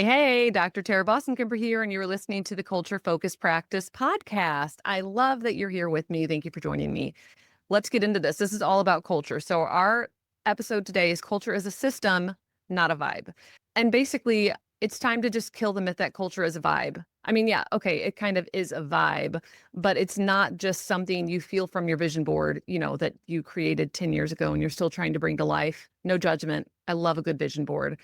Hey, Dr. Tara Vossenkemper here, and you're listening to the Culture Focused Practice podcast. I love that you're here with me. Thank you for joining me. Let's get into this. This is all about culture. So, our episode today is culture is a system, not a vibe. And basically, it's time to just kill the myth that culture is a vibe. I mean, yeah, okay, it kind of is a vibe, but it's not just something you feel from your vision board, that you created 10 years ago and you're still trying to bring to life. No judgment. I love a good vision board.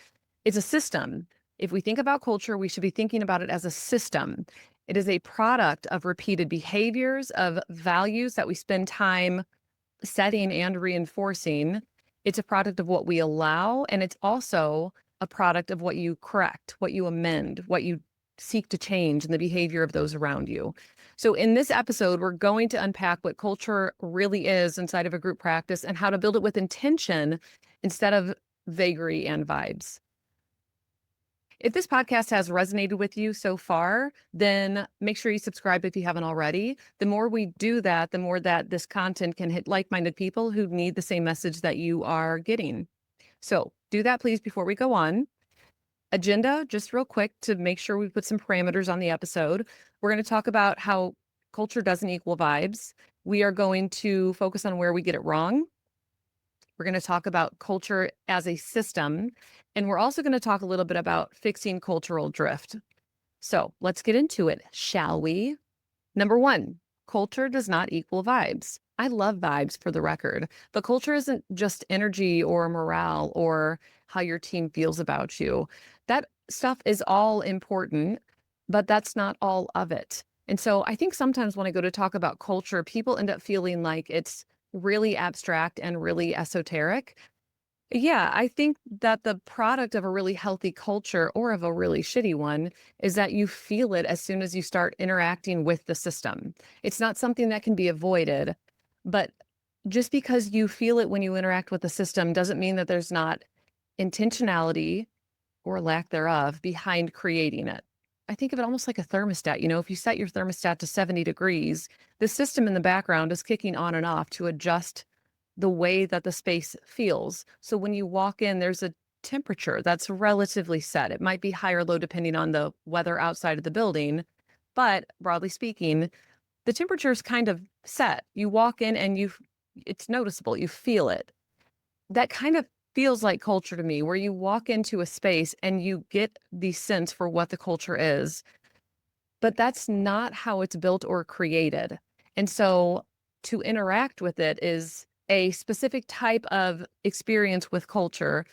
It's a system. If we think about culture, we should be thinking about it as a system. It is a product of repeated behaviors, of values that we spend time setting and reinforcing. It's a product of what we allow, and it's also a product of what you correct, what you amend, what you seek to change in the behavior of those around you. So, in this episode, we're going to unpack what culture really is inside of a group practice and how to build it with intention instead of vagary and vibes. If this podcast has resonated with you so far, then make sure you subscribe if you haven't already. The more we do that, the more that this content can hit like-minded people who need the same message that you are getting. So do that, please, before we go on. Agenda, just real quick to make sure we put some parameters on the episode. We're going to talk about how culture doesn't equal vibes. We are going to focus on where we get it wrong. We're going to talk about culture as a system, and we're also going to talk a little bit about fixing cultural drift. So let's get into it, shall we? Number one, culture does not equal vibes. I love vibes for the record, but culture isn't just energy or morale or how your team feels about you. That stuff is all important, but that's not all of it. And so I think sometimes when I go to talk about culture, people end up feeling like it's really abstract and really esoteric. Yeah, I think that the product of a really healthy culture or of a really shitty one is that you feel it as soon as you start interacting with the system. It's not something that can be avoided, but just because you feel it when you interact with the system doesn't mean that there's not intentionality or lack thereof behind creating it. I think of it almost like a thermostat. If you set your thermostat to 70 degrees, the system in the background is kicking on and off to adjust the way that the space feels. So when you walk in, there's a temperature that's relatively set. It might be high or low depending on the weather outside of the building, but broadly speaking, the temperature is kind of set. You walk in and it's noticeable, you feel it. That kind of feels like culture to me, where you walk into a space and you get the sense for what the culture is, but that's not how it's built or created. And so to interact with it is a specific type of experience with culture.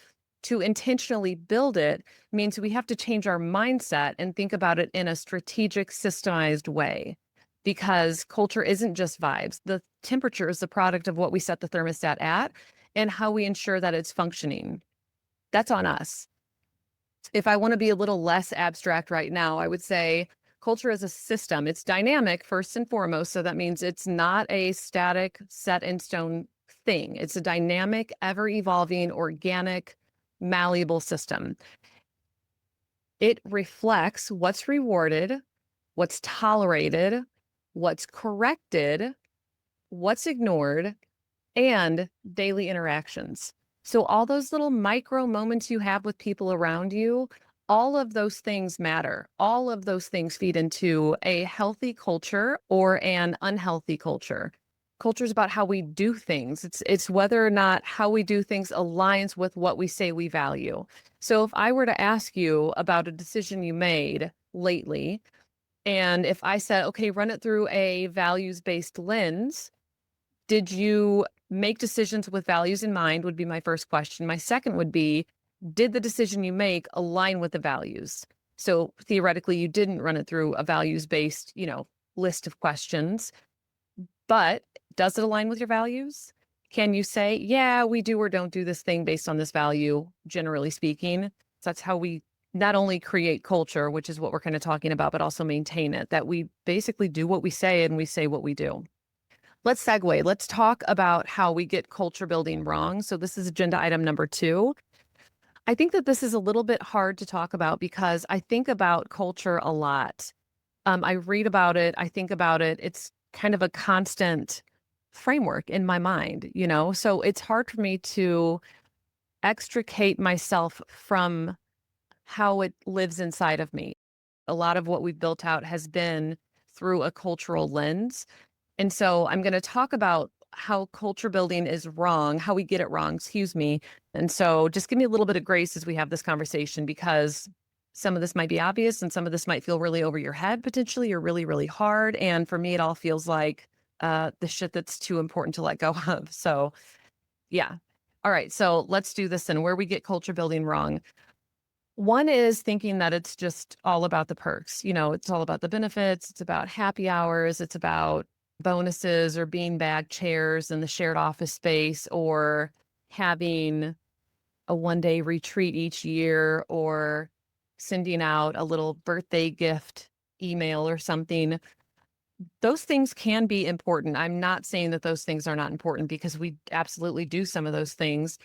To intentionally build it means we have to change our mindset and think about it in a strategic, systemized way. Because culture isn't just vibes. The temperature is the product of what we set the thermostat at and how we ensure that it's functioning. That's on us. If I want to be a little less abstract right now, I would say culture is a system. It's dynamic first and foremost. So that means it's not a static, set in stone thing. It's a dynamic, ever evolving, organic, malleable system. It reflects what's rewarded, what's tolerated, what's corrected, what's ignored, and daily interactions. So all those little micro moments you have with people around you, all of those things matter. All of those things feed into a healthy culture or an unhealthy culture. Culture is about how we do things. It's whether or not how we do things aligns with what we say we value. So if I were to ask you about a decision you made lately, and if I said, okay, run it through a values-based lens, did you make decisions with values in mind would be my first question. My second would be, did the decision you make align with the values? So theoretically, you didn't run it through a values-based, list of questions, but does it align with your values? Can you say, yeah, we do or don't do this thing based on this value, generally speaking? So that's how we not only create culture, which is what we're kind of talking about, but also maintain it, that we basically do what we say and we say what we do. Let's segue. Let's talk about how we get culture building wrong. So this is agenda item number 2. I think that this is a little bit hard to talk about because I think about culture a lot. I read about it. I think about it. It's kind of a constant framework in my mind, So it's hard for me to extricate myself from how it lives inside of me. A lot of what we've built out has been through a cultural lens. And so I'm going to talk about how culture building is wrong, how we get it wrong, excuse me. And so just give me a little bit of grace as we have this conversation because some of this might be obvious and some of this might feel really over your head potentially or really, really hard. And for me, it all feels like the shit that's too important to let go of. So, yeah. All right. So let's do this and where we get culture building wrong. One is thinking that it's just all about the perks. It's all about the benefits. It's about happy hours. It's about bonuses or beanbag chairs in the shared office space or having a one-day retreat each year or sending out a little birthday gift email or something. Those things can be important. I'm not saying that those things are not important because we absolutely do some of those things.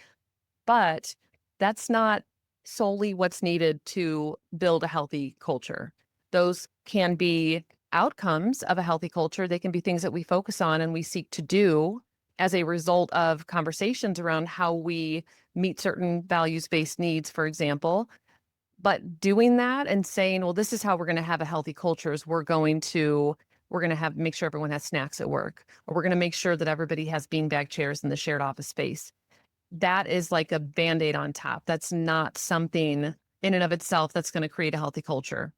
But that's not solely what's needed to build a healthy culture. Those can be outcomes of a healthy culture. They can be things that we focus on and we seek to do as a result of conversations around how we meet certain values-based needs, for example. But doing that and saying, well, this is how we're going to have a healthy culture is we're going to have make sure everyone has snacks at work, or we're going to make sure that everybody has beanbag chairs in the shared office space. That is like a Band-Aid on top. That's not something in and of itself that's going to create a healthy culture.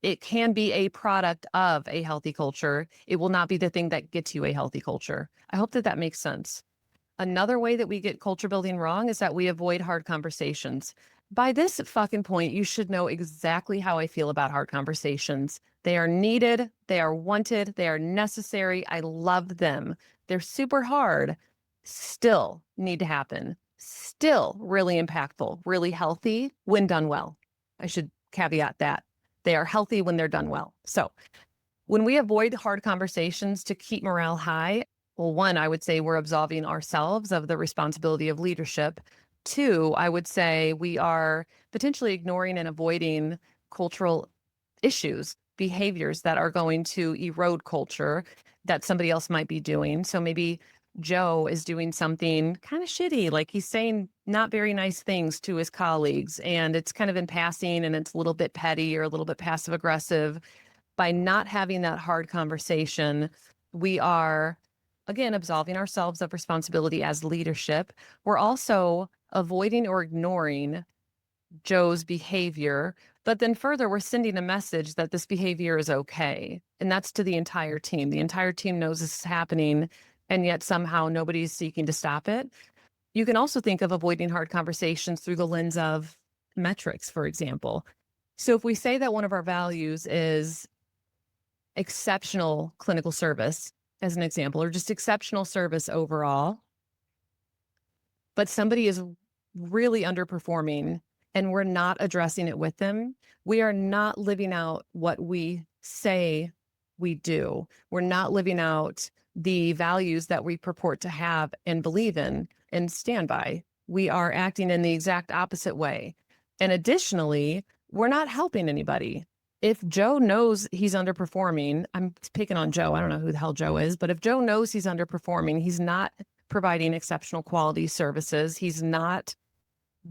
It can be a product of a healthy culture. It will not be the thing that gets you a healthy culture. I hope that that makes sense. Another way that we get culture building wrong is that we avoid hard conversations. By this fucking point, you should know exactly how I feel about hard conversations. They are needed, they are wanted, they are necessary. I love them. They're super hard, still need to happen, still really impactful, really healthy when done well. I should caveat that. They are healthy when they're done well. So, when we avoid hard conversations to keep morale high, well, one, I would say we're absolving ourselves of the responsibility of leadership. Two, I would say we are potentially ignoring and avoiding cultural issues, behaviors that are going to erode culture that somebody else might be doing. So maybe Joe is doing something kind of shitty, like he's saying not very nice things to his colleagues, and it's kind of in passing and it's a little bit petty or a little bit passive aggressive. By not having that hard conversation, we are, again, absolving ourselves of responsibility as leadership. We're also avoiding or ignoring Joe's behavior. But then further, we're sending a message that this behavior is okay. And that's to the entire team. The entire team knows this is happening, and yet somehow nobody's seeking to stop it. You can also think of avoiding hard conversations through the lens of metrics, for example. So if we say that one of our values is exceptional clinical service, as an example, or just exceptional service overall, but somebody is really underperforming and we're not addressing it with them, we are not living out what we say we do. We're not living out the values that we purport to have and believe in and stand by. We are acting in the exact opposite way. And additionally, we're not helping anybody. If Joe knows he's underperforming, I'm picking on Joe. I don't know who the hell Joe is, but if Joe knows he's underperforming, he's not providing exceptional quality services. He's not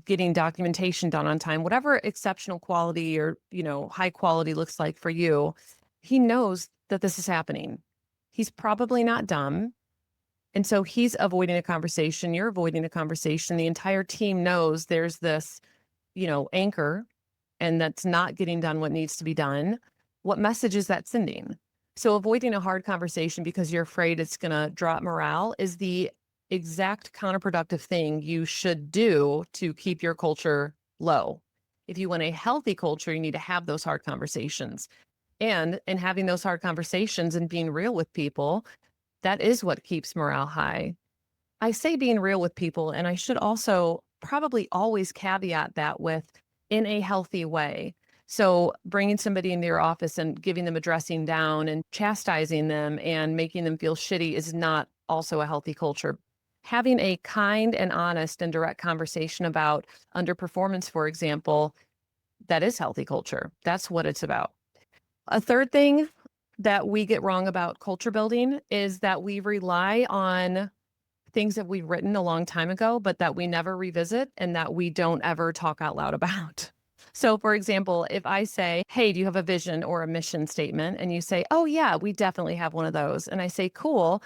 getting documentation done on time, whatever exceptional quality or, high quality looks like for you. He knows that this is happening. He's probably not dumb. And so he's avoiding a conversation. You're avoiding a conversation. The entire team knows there's this, anchor, and that's not getting done what needs to be done. What message is that sending? So avoiding a hard conversation because you're afraid it's going to drop morale is the exact counterproductive thing you should do to keep your culture low. If you want a healthy culture, you need to have those hard conversations. And in having those hard conversations and being real with people, that is what keeps morale high. I say being real with people, and I should also probably always caveat that with in a healthy way. So bringing somebody into your office and giving them a dressing down and chastising them and making them feel shitty is not also a healthy culture. Having a kind and honest and direct conversation about underperformance, for example, that is healthy culture. That's what it's about. A third thing that we get wrong about culture building is that we rely on things that we've written a long time ago, but that we never revisit and that we don't ever talk out loud about. So, for example, if I say, hey, do you have a vision or a mission statement? And you say, oh, yeah, we definitely have one of those. And I say, cool.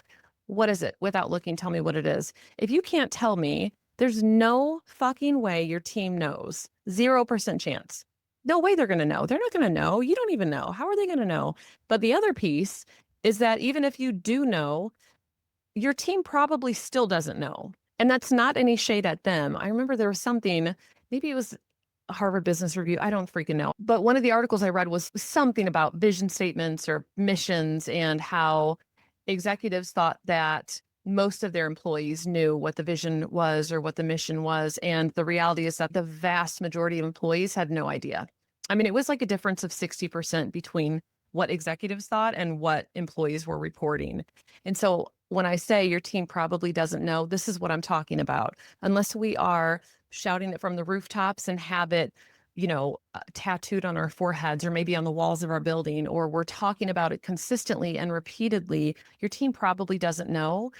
What is it? Without looking, tell me what it is. If you can't tell me, there's no fucking way your team knows. 0% chance. No way they're going to know. They're not going to know. You don't even know. How are they going to know? But the other piece is that even if you do know, your team probably still doesn't know. And that's not any shade at them. I remember there was something, maybe it was a Harvard Business Review. I don't freaking know. But one of the articles I read was something about vision statements or missions and how executives thought that most of their employees knew what the vision was or what the mission was. And the reality is that the vast majority of employees had no idea. I mean, it was like a difference of 60% between what executives thought and what employees were reporting. And so when I say your team probably doesn't know, this is what I'm talking about. Unless we are shouting it from the rooftops and have it, tattooed on our foreheads or maybe on the walls of our building, or we're talking about it consistently and repeatedly, your team probably doesn't know.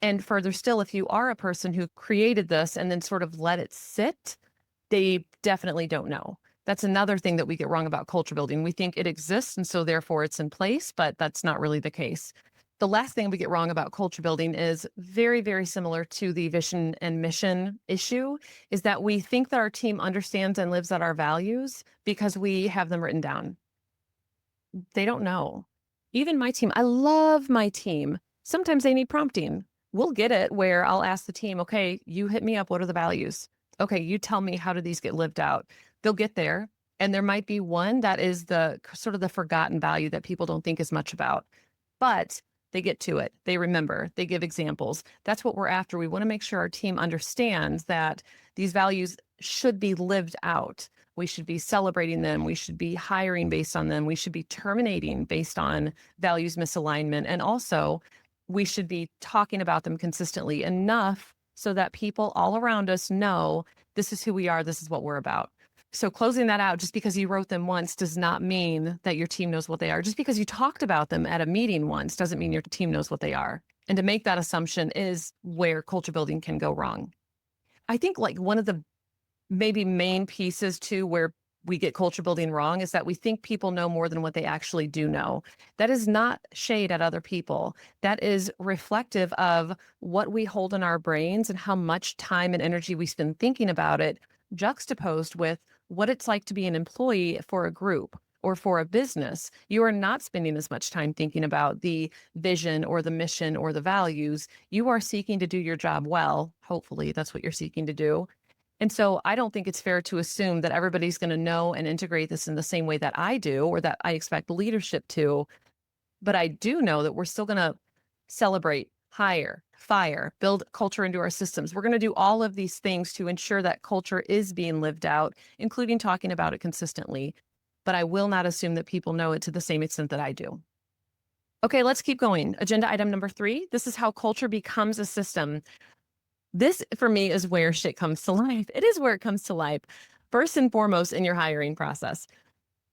And further still, if you are a person who created this and then sort of let it sit, they definitely don't know. That's another thing that we get wrong about culture building. We think it exists and so therefore it's in place, but that's not really the case. The last thing we get wrong about culture building is very, very similar to the vision and mission issue, is that we think that our team understands and lives out our values because we have them written down. They don't know. Even my team, I love my team. Sometimes they need prompting. We'll get it where I'll ask the team, okay, you hit me up. What are the values? Okay, you tell me, how do these get lived out? They'll get there. And there might be one that is the sort of the forgotten value that people don't think as much about. But they get to it. They remember, they give examples. That's what we're after. We want to make sure our team understands that these values should be lived out. We should be celebrating them. We should be hiring based on them. We should be terminating based on values misalignment. And also, we should be talking about them consistently enough so that people all around us know this is who we are, this is what we're about. So closing that out, just because you wrote them once does not mean that your team knows what they are. Just because you talked about them at a meeting once doesn't mean your team knows what they are. And to make that assumption is where culture building can go wrong. I think like one of the maybe main pieces too where we get culture building wrong is that we think people know more than what they actually do know. That is not shade at other people. That is reflective of what we hold in our brains and how much time and energy we spend thinking about it, juxtaposed with what it's like to be an employee for a group or for a business. You are not spending as much time thinking about the vision or the mission or the values. You are seeking to do your job well. Hopefully, that's what you're seeking to do. And so I don't think it's fair to assume that everybody's going to know and integrate this in the same way that I do or that I expect leadership to. But I do know that we're still going to celebrate, hire, fire, build culture into our systems. We're going to do all of these things to ensure that culture is being lived out, including talking about it consistently. But I will not assume that people know it to the same extent that I do. Okay, let's keep going. Agenda item number 3. This is how culture becomes a system. This, for me, is where shit comes to life. It is where it comes to life. First and foremost, in your hiring process.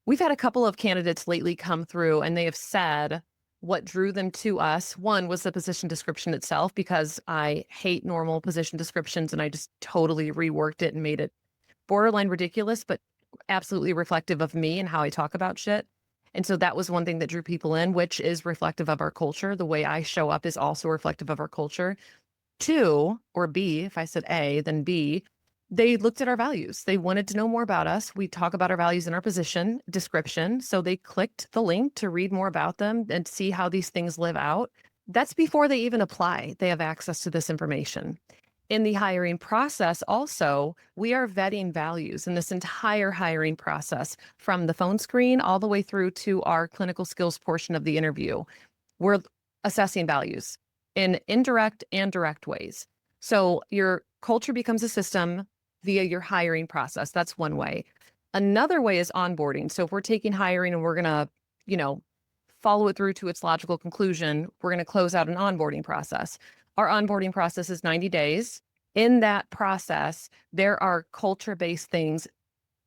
We've had a couple of candidates lately come through and they have said what drew them to us. One was the position description itself, because I hate normal position descriptions and I just totally reworked it and made it borderline ridiculous, but absolutely reflective of me and how I talk about shit. And so that was one thing that drew people in, which is reflective of our culture. The way I show up is also reflective of our culture. 2, or B, if I said A, then B, they looked at our values. They wanted to know more about us. We talk about our values in our position description. So they clicked the link to read more about them and see how these things live out. That's before they even apply. They have access to this information. In the hiring process, also, we are vetting values in this entire hiring process, from the phone screen all the way through to our clinical skills portion of the interview. We're assessing values in indirect and direct ways. So your culture becomes a system via your hiring process. That's one way. Another way is onboarding. So if we're taking hiring and we're going to, follow it through to its logical conclusion, we're going to close out an onboarding process. Our onboarding process is 90 days. In that process, there are culture-based things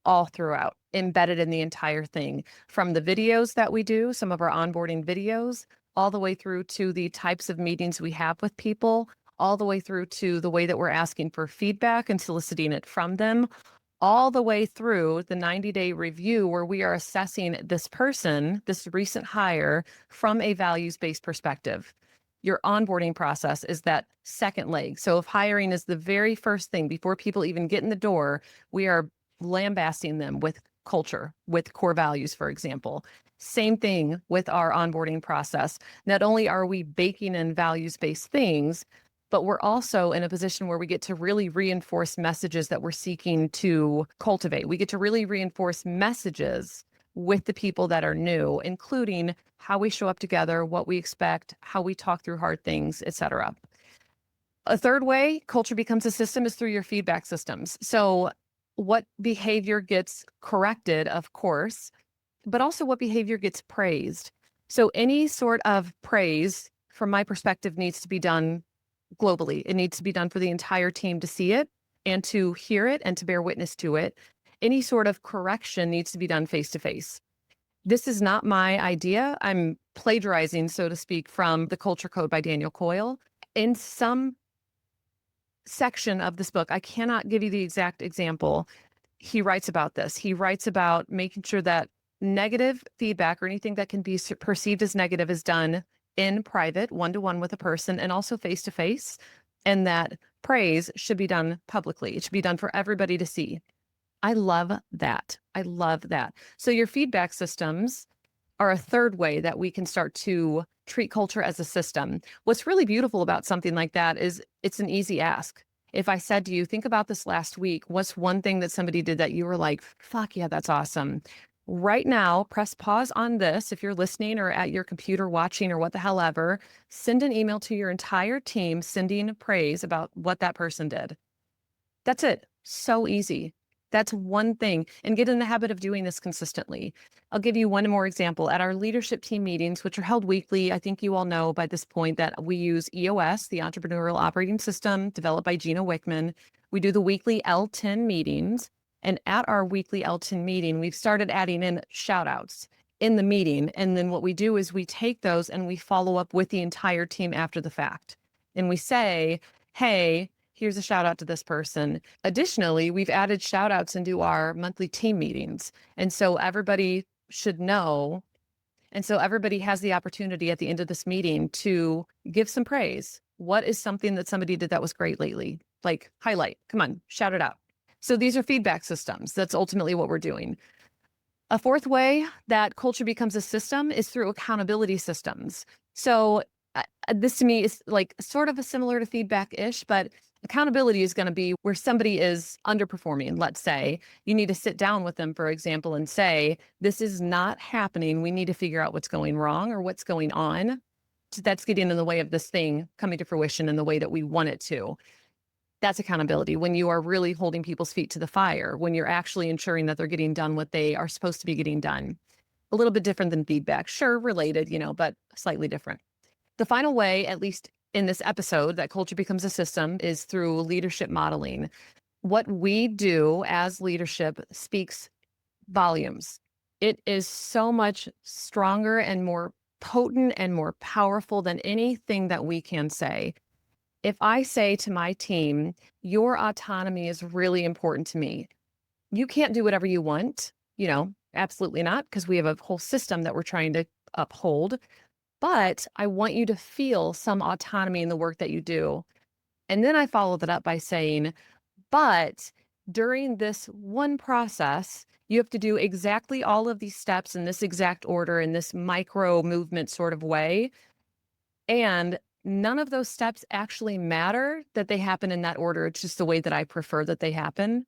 all throughout, embedded in the entire thing, from the videos that we do, some of our onboarding videos, all the way through to the types of meetings we have with people, all the way through to the way that we're asking for feedback and soliciting it from them. all the way through the 90-day review where we are assessing this person, this recent hire, from a values-based perspective. Your onboarding process is that second leg. So if hiring is the very first thing before people even get in the door, we are lambasting them with culture, with core values, for example. Same thing with our onboarding process. Not only are we baking in values-based things, but we're also in a position where we get to really reinforce messages that we're seeking to cultivate. We get to really reinforce messages with the people that are new, including how we show up together, what we expect, how we talk through hard things, etc. A third way culture becomes a system is through your feedback systems. So what behavior gets corrected, of course, but also what behavior gets praised. So any sort of praise, from my perspective, needs to be done globally. It needs to be done for the entire team to see it and to hear it and to bear witness to it. Any sort of correction needs to be done face to face. This is not my idea. I'm plagiarizing, so to speak, from The Culture Code by Daniel Coyle. In some section of this book, I cannot give you the exact example, he writes about this. He writes about making sure that negative feedback or anything that can be perceived as negative is done in private, one-to-one with a person, and also face-to-face, and that praise should be done publicly. It should be done for everybody to see. I love that. I love that. So your feedback systems are a third way that we can start to treat culture as a system. What's really beautiful about something like that is it's an easy ask. If I said to you, think about this last week, what's one thing that somebody did that you were like, fuck yeah, that's awesome. Right now, press pause on this. If you're listening or at your computer watching or what the hell ever, send an email to your entire team sending praise about what that person did. That's it. So easy. That's one thing. And get in the habit of doing this consistently. I'll give you one more example. At our leadership team meetings, which are held weekly, I think you all know by this point that we use EOS, the Entrepreneurial Operating System, developed by Gino Wickman. We do the weekly L10 meetings. And at our weekly L10 meeting, we've started adding in shout outs in the meeting. And then what we do is we take those and we follow up with the entire team after the fact. And we say, hey, here's a shout out to this person. Additionally, we've added shout outs into our monthly team meetings. And so everybody should know. And so everybody has the opportunity at the end of this meeting to give some praise. What is something that somebody did that was great lately? Like highlight, come on, shout it out. So these are feedback systems. That's ultimately what we're doing. A fourth way that culture becomes a system is through accountability systems. So this to me is like sort of a similar to feedback-ish, but accountability is going to be where somebody is underperforming. Let's say you need to sit down with them, for example, and say, this is not happening. We need to figure out what's going wrong or what's going on that's getting in the way of this thing coming to fruition in the way that we want it to. That's accountability, when you are really holding people's feet to the fire, when you're actually ensuring that they're getting done what they are supposed to be getting done. A little bit different than feedback. Sure, related, but slightly different. The final way, at least in this episode, that culture becomes a system is through leadership modeling. What we do as leadership speaks volumes. It is so much stronger and more potent and more powerful than anything that we can say. If I say to my team, your autonomy is really important to me, you can't do whatever you want, absolutely not, because we have a whole system that we're trying to uphold. But I want you to feel some autonomy in the work that you do. And then I follow that up by saying, but during this one process, you have to do exactly all of these steps in this exact order, in this micro movement sort of way. And none of those steps actually matter that they happen in that order. It's just the way that I prefer that they happen.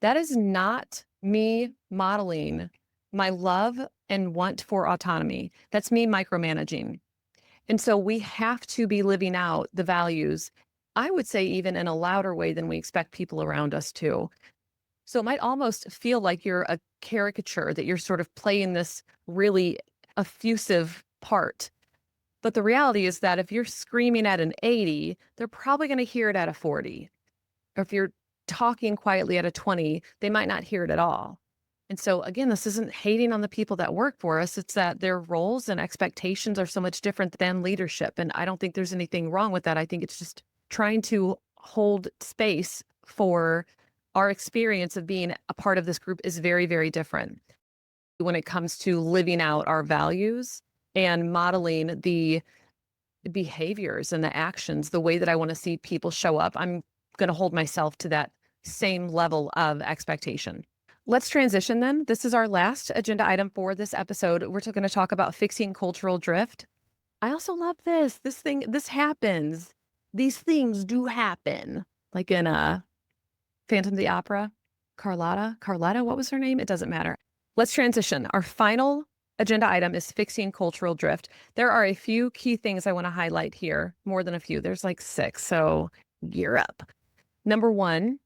That is not me modeling my love and want for autonomy. That's me micromanaging. And so we have to be living out the values, I would say even in a louder way than we expect people around us to. So it might almost feel like you're a caricature, that you're sort of playing this really effusive part. But the reality is that if you're screaming at an 80, they're probably going to hear it at a 40. Or if you're talking quietly at a 20, they might not hear it at all. And so again, this isn't hating on the people that work for us. It's that their roles and expectations are so much different than leadership. And I don't think there's anything wrong with that. I think it's just trying to hold space for our experience of being a part of this group is very, very different when it comes to living out our values and modeling the behaviors and the actions, the way that I want to see people show up. I'm going to hold myself to that same level of expectation. Let's transition then. This is our last agenda item for this episode. We're going to talk about fixing cultural drift. I also love this. This happens. These things do happen. Like in Phantom of the Opera, Carlotta, what was her name? It doesn't matter. Let's transition. Our final agenda item is fixing cultural drift. There are a few key things I want to highlight here, more than a few. There's like 6, so gear up. Number 1,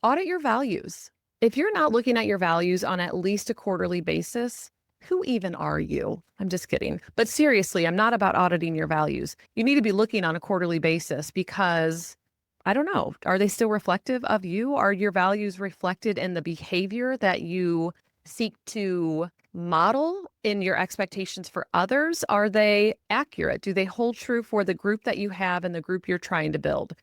audit your values. If you're not looking at your values on at least a quarterly basis, who even are you? I'm just kidding. But seriously, I'm not about auditing your values. You need to be looking on a quarterly basis because I don't know, are they still reflective of you? Are your values reflected in the behavior that you seek to model in your expectations for others? Are they accurate? Do they hold true for the group that you have and the group you're trying to build?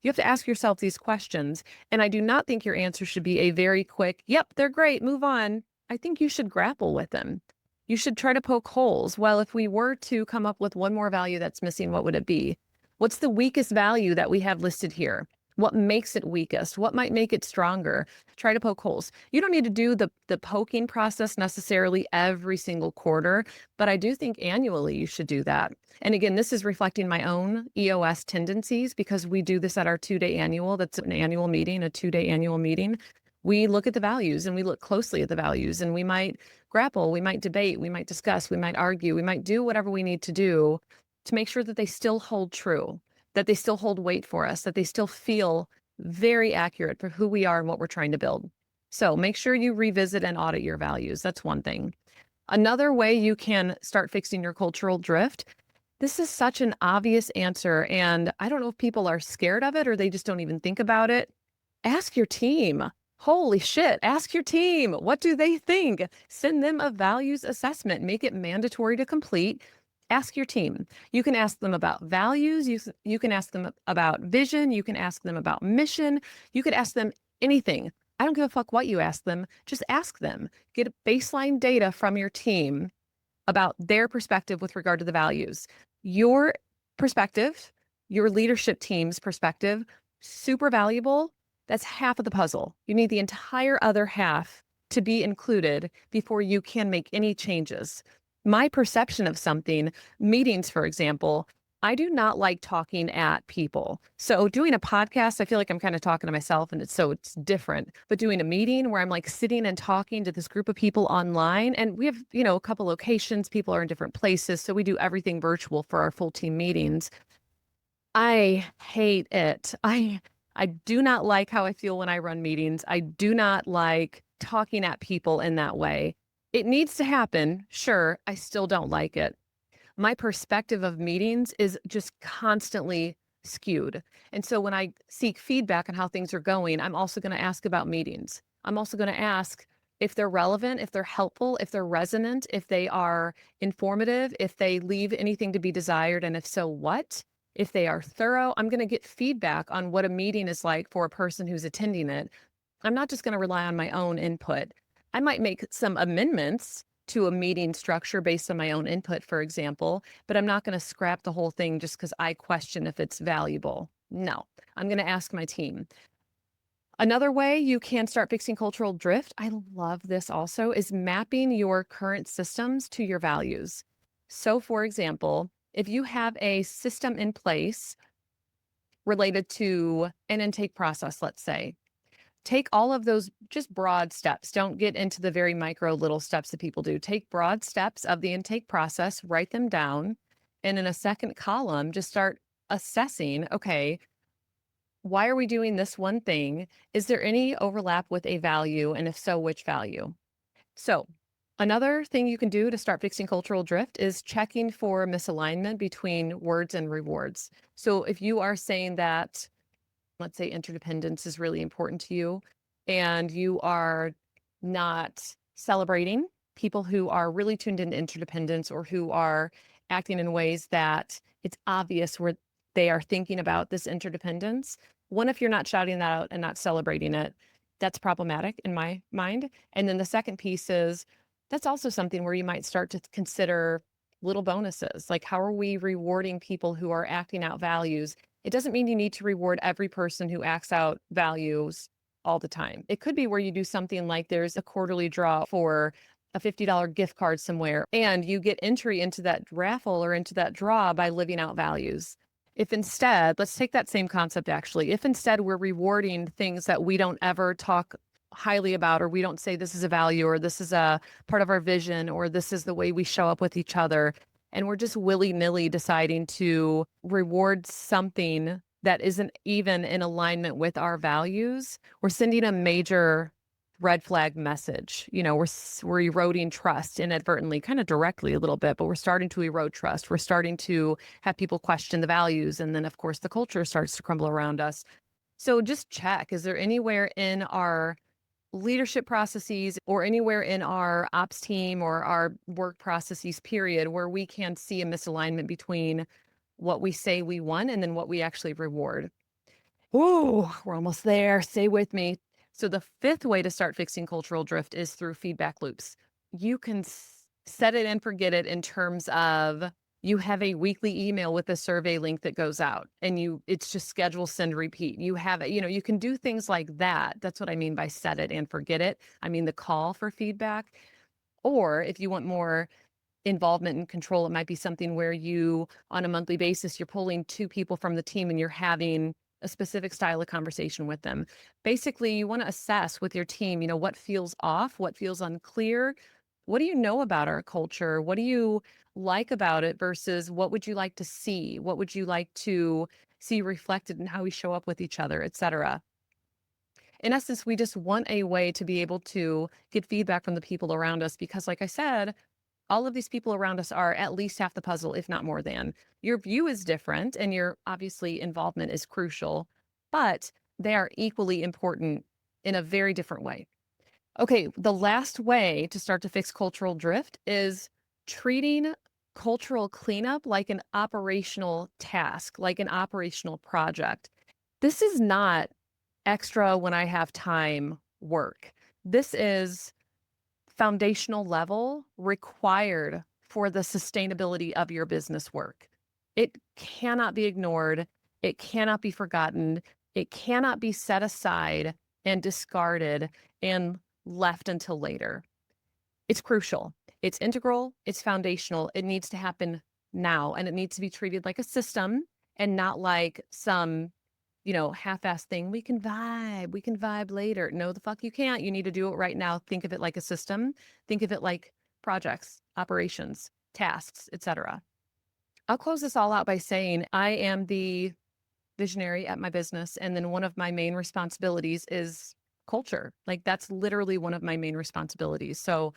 You have to ask yourself these questions. And I do not think your answer should be a very quick, yep, they're great, move on. I think you should grapple with them. You should try to poke holes. Well, if we were to come up with one more value that's missing, what would it be? What's the weakest value that we have listed here? What makes it weakest? What might make it stronger? Try to poke holes. You don't need to do the poking process necessarily every single quarter, but I do think annually you should do that. And again, this is reflecting my own EOS tendencies because we do this at our 2-day annual. That's an annual meeting, a 2-day annual meeting. We look at the values and we look closely at the values and we might grapple, we might debate, we might discuss, we might argue, we might do whatever we need to do to make sure that they still hold true, that they still hold weight for us, that they still feel very accurate for who we are and what we're trying to build. So make sure you revisit and audit your values. That's one thing. Another way you can start fixing your cultural drift, this is such an obvious answer, and I don't know if people are scared of it or they just don't even think about it. Ask your team. Holy shit, ask your team. What do they think? Send them a values assessment. Make it mandatory to complete. Ask your team. You can ask them about values. You can ask them about vision. You can ask them about mission. You could ask them anything. I don't give a fuck what you ask them. Just ask them. Get baseline data from your team about their perspective with regard to the values. Your perspective, your leadership team's perspective, super valuable. That's half of the puzzle. You need the entire other half to be included before you can make any changes. My perception of something, meetings, for example, I do not like talking at people. So doing a podcast, I feel like I'm kind of talking to myself and it's different. But doing a meeting where I'm like sitting and talking to this group of people online, and we have, a couple locations, people are in different places. So we do everything virtual for our full team meetings. I hate it. I do not like how I feel when I run meetings. I do not like talking at people in that way. It needs to happen. Sure, I still don't like it. My perspective of meetings is just constantly skewed. And so when I seek feedback on how things are going, I'm also going to ask about meetings. I'm also going to ask if they're relevant, if they're helpful, if they're resonant, if they are informative, if they leave anything to be desired, and if so, what? If they are thorough, I'm going to get feedback on what a meeting is like for a person who's attending it. I'm not just going to rely on my own input. I might make some amendments to a meeting structure based on my own input, for example, but I'm not going to scrap the whole thing just because I question if it's valuable. No, I'm going to ask my team. Another way you can start fixing cultural drift, I love this also, is mapping your current systems to your values. So, for example, if you have a system in place related to an intake process, let's say, take all of those just broad steps. Don't get into the very micro little steps that people do. Take broad steps of the intake process, write them down, and in a second column, just start assessing, okay, why are we doing this one thing? Is there any overlap with a value? And if so, which value? So another thing you can do to start fixing cultural drift is checking for misalignment between words and rewards. So if you are saying that, let's say interdependence is really important to you, and you are not celebrating people who are really tuned into interdependence or who are acting in ways that it's obvious where they are thinking about this interdependence. One, if you're not shouting that out and not celebrating it, That's problematic in my mind. And then the second piece is that's also something where you might start to consider little bonuses. Like, how are we rewarding people who are acting out values? It doesn't mean you need to reward every person who acts out values all the time. It could be where you do something like there's a quarterly draw for a $50 gift card somewhere, and you get entry into that raffle or into that draw by living out values. If instead, let's take that same concept actually. If instead we're rewarding things that we don't ever talk highly about, or we don't say this is a value, or this is a part of our vision, or this is the way we show up with each other, and we're just willy-nilly deciding to reward something that isn't even in alignment with our values, we're sending a major red flag message. We're eroding trust inadvertently, kind of directly a little bit, but we're starting to erode trust. We're starting to have people question the values, and then of course the culture starts to crumble around us. So just check, is there anywhere in our leadership processes or anywhere in our ops team or our work processes period where we can see a misalignment between what we say we want and then what we actually reward? Ooh, we're almost there. Stay with me. So the fifth way to start fixing cultural drift is through feedback loops. You can set it and forget it in terms of you have a weekly email with a survey link that goes out, and it's just schedule, send, repeat. You have it, you can do things like that. That's what I mean by set it and forget it. I mean the call for feedback. Or if you want more involvement and control, it might be something where you, on a monthly basis, you're pulling two people from the team and you're having a specific style of conversation with them. Basically, you want to assess with your team, what feels off, what feels unclear. What do you know about our culture? What do you like about it versus what would you like to see? What would you like to see reflected in how we show up with each other, et cetera? In essence, we just want a way to be able to get feedback from the people around us because, like I said, all of these people around us are at least half the puzzle, if not more than. Your view is different and your obviously involvement is crucial, but they are equally important in a very different way. Okay, the last way to start to fix cultural drift is treating cultural cleanup like an operational task, like an operational project. This is not extra when I have time work. This is foundational level required for the sustainability of your business work. It cannot be ignored. It cannot be forgotten. It cannot be set aside and discarded and left until later. It's crucial. It's integral. It's foundational. It needs to happen now, and it needs to be treated like a system and not like some half-assed thing. We can vibe later. No, the fuck you can't. You need to do it right now. Think of it like a system. Think of it like projects, operations, tasks, etc. I'll close this all out by saying I am the visionary at my business, and then one of my main responsibilities is culture. Like, that's literally one of my main responsibilities. So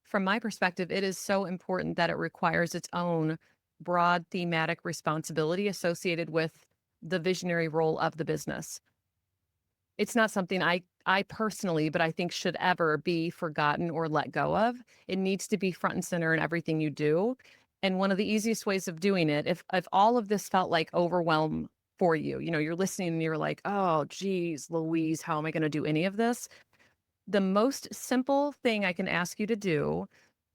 from my perspective, it is so important that it requires its own broad thematic responsibility associated with the visionary role of the business. It's not something I personally, but I think should ever be forgotten or let go of. It needs to be front and center in everything you do. And one of the easiest ways of doing it, if all of this felt like overwhelm for you, you're listening and you're like, oh, geez, Louise, how am I going to do any of this? The most simple thing I can ask you to do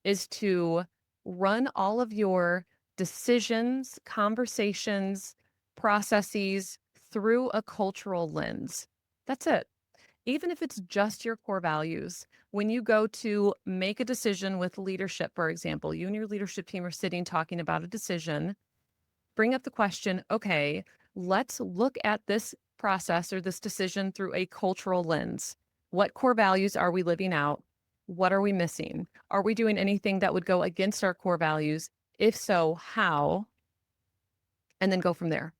is to run all of your decisions, conversations, processes through a cultural lens. That's it. Even if it's just your core values, when you go to make a decision with leadership, for example, you and your leadership team are sitting talking about a decision, bring up the question, okay, let's look at this process or this decision through a cultural lens. What core values are we living out? What are we missing? Are we doing anything that would go against our core values? If so, how? And then go from there.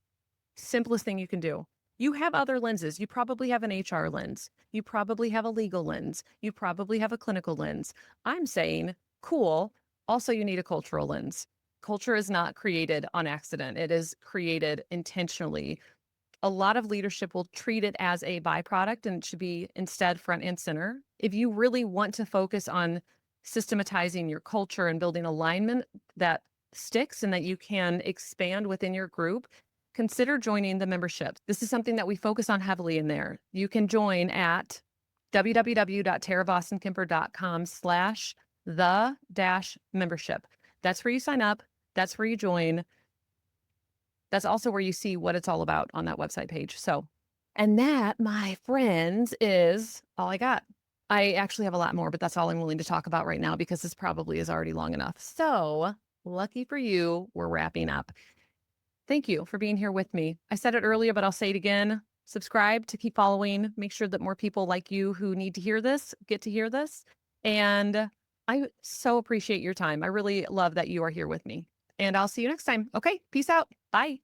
Simplest thing you can do. You have other lenses. You probably have an HR lens. You probably have a legal lens. You probably have a clinical lens. I'm saying, cool. Also, you need a cultural lens. Culture is not created on accident. It is created intentionally. A lot of leadership will treat it as a byproduct, and it should be instead front and center. If you really want to focus on systematizing your culture and building alignment that sticks and that you can expand within your group, consider joining the membership. This is something that we focus on heavily in there. You can join at www.taravossenkemper.com/the-membership. That's where you sign up. That's where you join. That's also where you see what it's all about on that website page. So, and that, my friends, is all I got. I actually have a lot more, but that's all I'm willing to talk about right now because this probably is already long enough. So, lucky for you, we're wrapping up. Thank you for being here with me. I said it earlier, but I'll say it again. Subscribe to keep following. Make sure that more people like you who need to hear this get to hear this. And I so appreciate your time. I really love that you are here with me. And I'll see you next time. Okay, peace out. Bye.